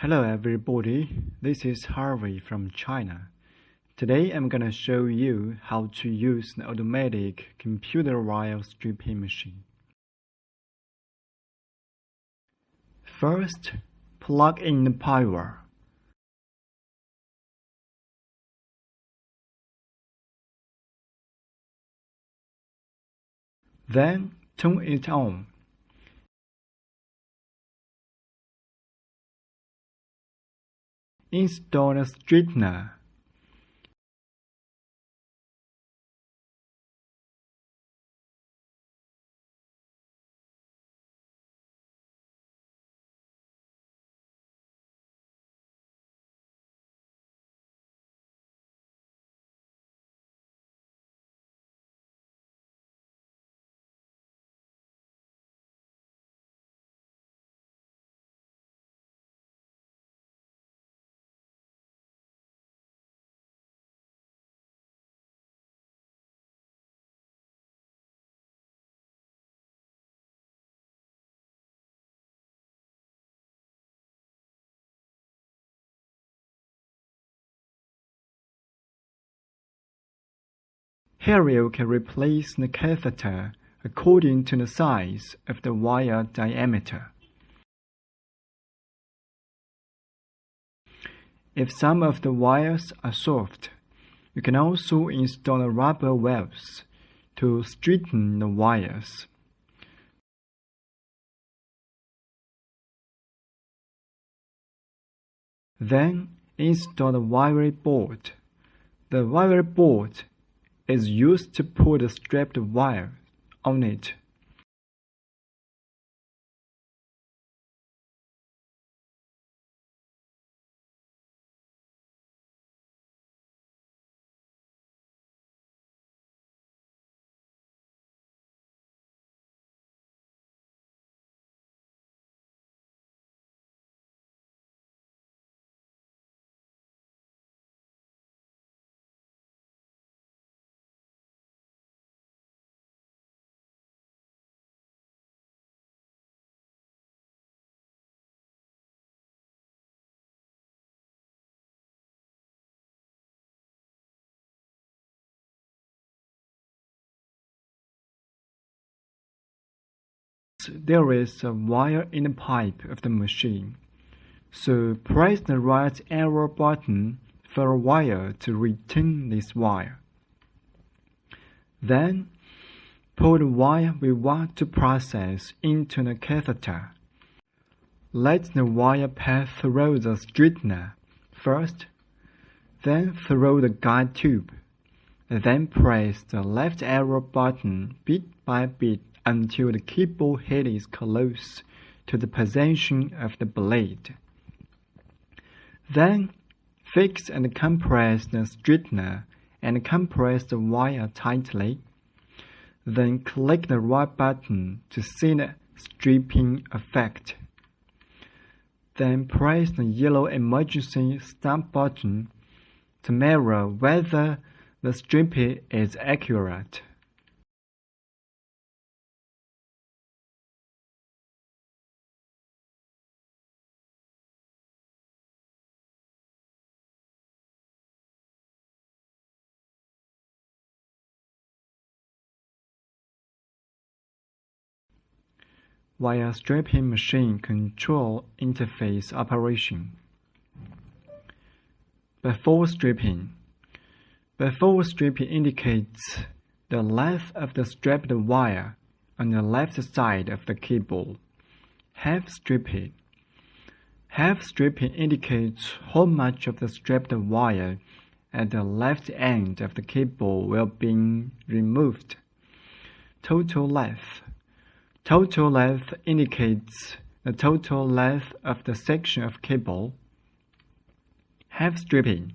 Hello everybody, this is Harvey from China. Today I'm gonna show you how to use an automatic computer wire stripping machine. First, plug in the power. Then turn it on. Install the straightener. Here you can replace the catheter according to the size of the wire diameter. If some of the wires are soft, you can also install rubber welds to straighten the wires. Then install the wiring board. The wiring board is used to put the strapped wire on it. There is a wire in the pipe of the machine, so press the right arrow button for a wire to retain this wire. Then, pull the wire we want to process into the catheter. Let the wire pass through the straightener first, then through the guide tube, and then press the left arrow button bit by bit until the keyboard head is close to the position of the blade. Then, fix and compress the straightener and compress the wire tightly. Then click the right button to see the stripping effect. Then press the yellow emergency stop button to measure whether the stripping is accurate. Wire stripping machine control interface operation. Before stripping. Before stripping indicates the length of the strapped wire on the left side of the keyboard. Half stripping. Half stripping indicates how much of the strapped wire at the left end of the keyboard will be removed. Total length. Total length indicates the total length of the section of cable. Half stripping.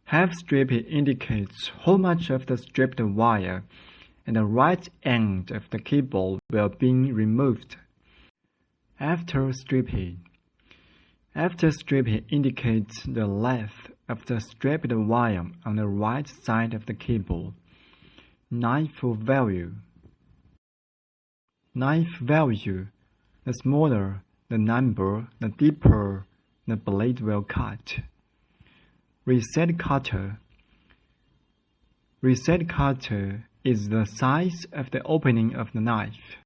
Half stripping indicates how much of the stripped wire at the right end of the cable will be removed. After stripping. After stripping indicates the length of the stripped wire on the right side of the cable. Knife value. Knife value. The smaller the number, the deeper the blade will cut. Reset cutter. Reset cutter is the size of the opening of the knife.